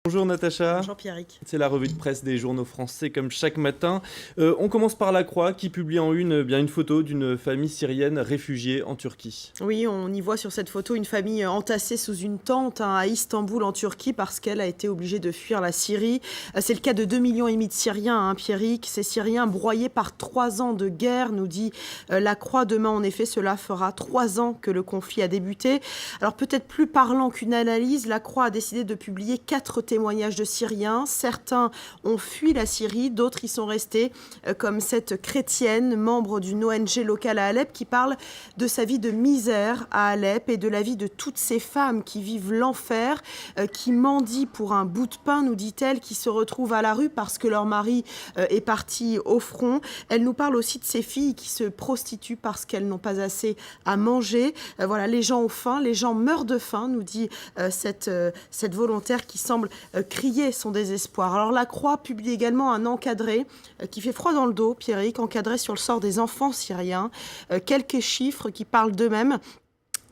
Bonjour Natacha, Bonjour Pierrick. c'est la revue de presse des journaux français comme chaque matin. On commence par La Croix qui publie en une photo d'une famille syrienne réfugiée en Turquie. Oui, on y voit sur cette photo une famille entassée sous une tente à Istanbul en Turquie parce qu'elle a été obligée de fuir la Syrie. C'est le cas de 2,5 millions de Syriens, Pierrick. Ces Syriens broyés par 3 ans de guerre, nous dit La Croix. Demain, en effet, cela fera 3 ans que le conflit a débuté. Alors peut-être plus parlant qu'une analyse, La Croix a décidé de publier 4 témoignages de Syriens. Certains ont fui la Syrie, d'autres y sont restés, comme cette chrétienne, membre d'une ONG locale à Alep, qui parle de sa vie de misère à Alep et de la vie de toutes ces femmes qui vivent l'enfer, qui mendient pour un bout de pain, nous dit-elle, qui se retrouvent à la rue parce que leur mari est parti au front. Elle nous parle aussi de ces filles qui se prostituent parce qu'elles n'ont pas assez à manger. Voilà, les gens ont faim, les gens meurent de faim, nous dit cette volontaire qui semble crier son désespoir. Alors La Croix publie également un encadré qui fait froid dans le dos, Pierrick, encadré sur le sort des enfants syriens. Quelques chiffres qui parlent d'eux-mêmes.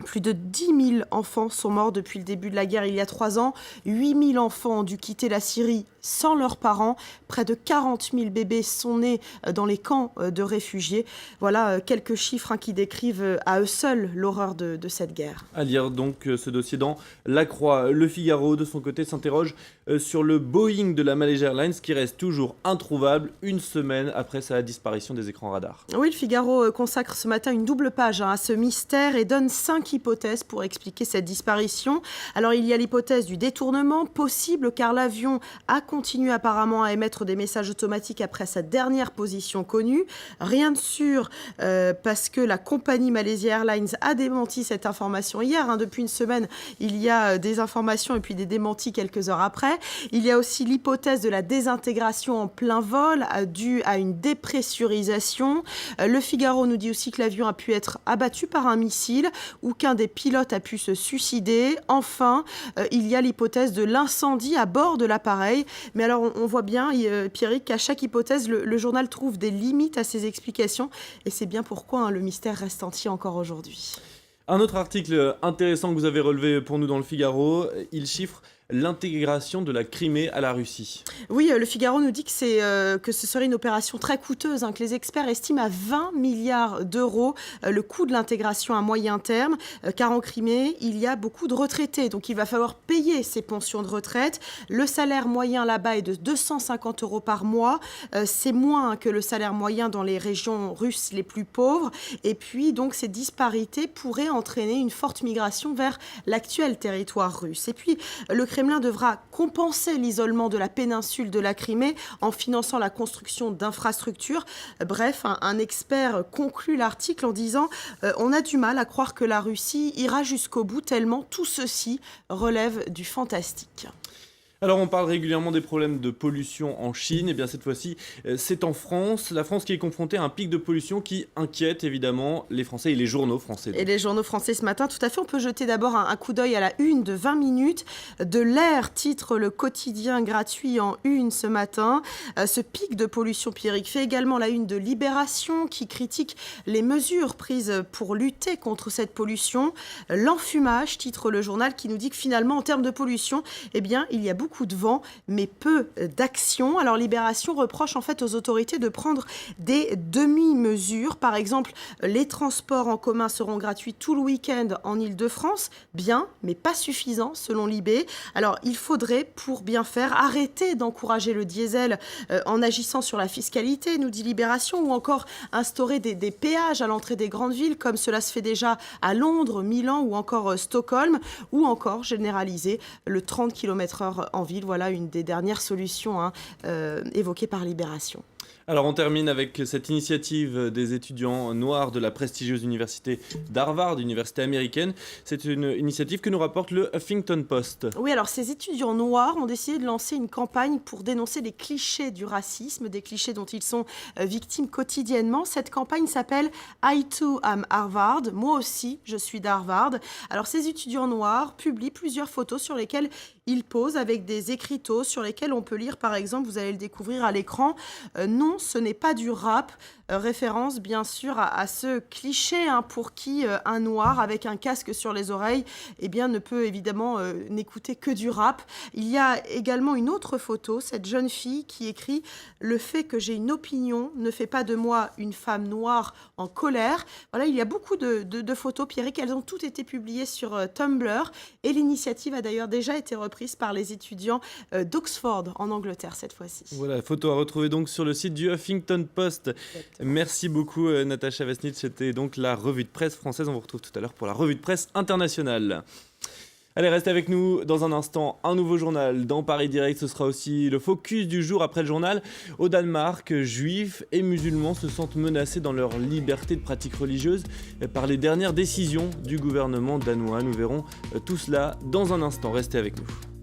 Plus de 10 000 enfants sont morts depuis le début de la guerre il y a 3 ans. 8 000 enfants ont dû quitter la Syrie sans leurs parents. Près de 40 000 bébés sont nés dans les camps de réfugiés. Voilà quelques chiffres qui décrivent à eux seuls l'horreur de cette guerre. À lire donc ce dossier dans La Croix. Le Figaro, de son côté, s'interroge sur le Boeing de la Malaysia Airlines qui reste toujours introuvable une semaine après sa disparition des écrans radars. Oui, le Figaro consacre ce matin une double page à ce mystère et donne 5 hypothèses pour expliquer cette disparition. Alors il y a l'hypothèse du détournement possible car l'avion a continué apparemment à émettre des messages automatiques après sa dernière position connue. Rien de sûr parce que la compagnie Malaysia Airlines a démenti cette information hier. Depuis une semaine, il y a des informations et puis des démentis quelques heures après. Il y a aussi l'hypothèse de la désintégration en plein vol due à une dépressurisation. Le Figaro nous dit aussi que l'avion a pu être abattu par un missile ou qu'un des pilotes a pu se suicider. Enfin, il y a l'hypothèse de l'incendie à bord de l'appareil. Mais alors, on voit bien, Pierrick, qu'à chaque hypothèse, le journal trouve des limites à ses explications. Et c'est bien pourquoi le mystère reste entier encore aujourd'hui. Un autre article intéressant que vous avez relevé pour nous dans le Figaro, il chiffre l'intégration de la Crimée à la Russie. Oui, le Figaro nous dit que ce serait une opération très coûteuse, que les experts estiment à 20 milliards d'euros le coût de l'intégration à moyen terme, car en Crimée, il y a beaucoup de retraités, donc il va falloir payer ces pensions de retraite. Le salaire moyen là-bas est de 250 euros par mois, c'est moins que le salaire moyen dans les régions russes les plus pauvres, et puis donc ces disparités pourraient entraîner une forte migration vers l'actuel territoire russe. Et puis le Kremlin devra compenser l'isolement de la péninsule de la Crimée en finançant la construction d'infrastructures. Bref, un expert conclut l'article en disant on a du mal à croire que la Russie ira jusqu'au bout tellement tout ceci relève du fantastique. Alors on parle régulièrement des problèmes de pollution en Chine, et bien cette fois-ci c'est en France, la France qui est confrontée à un pic de pollution qui inquiète évidemment les Français et les journaux français. Et les journaux français ce matin, tout à fait, on peut jeter d'abord un coup d'œil à la une de 20 minutes de l'Air, titre le quotidien gratuit en une ce matin. Ce pic de pollution, Pierrick, fait également la une de Libération qui critique les mesures prises pour lutter contre cette pollution. L'enfumage, titre le journal qui nous dit que finalement en termes de pollution, eh bien il y a beaucoup de vent, mais peu d'action. Alors Libération reproche en fait aux autorités de prendre des demi-mesures. Par exemple, les transports en commun seront gratuits tout le week-end en Île-de-France. Bien, mais pas suffisant selon Libé. Alors il faudrait, pour bien faire, arrêter d'encourager le diesel en agissant sur la fiscalité, nous dit Libération, ou encore instaurer des péages à l'entrée des grandes villes, comme cela se fait déjà à Londres, Milan ou encore Stockholm, ou encore généraliser le 30 km/h en ville. Voilà une des dernières solutions évoquées par Libération. Alors on termine avec cette initiative des étudiants noirs de la prestigieuse université d'Harvard, université américaine. C'est une initiative que nous rapporte le Huffington Post. Oui, alors ces étudiants noirs ont décidé de lancer une campagne pour dénoncer les clichés du racisme, des clichés dont ils sont victimes quotidiennement. Cette campagne s'appelle I too am Harvard, moi aussi je suis d'Harvard. Alors ces étudiants noirs publient plusieurs photos sur lesquelles Il pose avec des écriteaux sur lesquels on peut lire, par exemple, vous allez le découvrir à l'écran, non, ce n'est pas du rap. Référence bien sûr à ce cliché pour qui un noir avec un casque sur les oreilles eh bien, ne peut évidemment n'écouter que du rap. Il y a également une autre photo, cette jeune fille qui écrit « Le fait que j'ai une opinion ne fait pas de moi une femme noire en colère ». Voilà, il y a beaucoup de photos, Pierrick, elles ont toutes été publiées sur Tumblr et l'initiative a d'ailleurs déjà été reprise par les étudiants d'Oxford en Angleterre cette fois-ci. Voilà, photo à retrouver donc sur le site du Huffington Post. Merci beaucoup Natacha Vesnitch, c'était donc la revue de presse française. On vous retrouve tout à l'heure pour la revue de presse internationale. Allez, restez avec nous dans un instant, un nouveau journal dans Paris Direct. Ce sera aussi le focus du jour après le journal. Au Danemark, juifs et musulmans se sentent menacés dans leur liberté de pratique religieuse par les dernières décisions du gouvernement danois. Nous verrons tout cela dans un instant. Restez avec nous.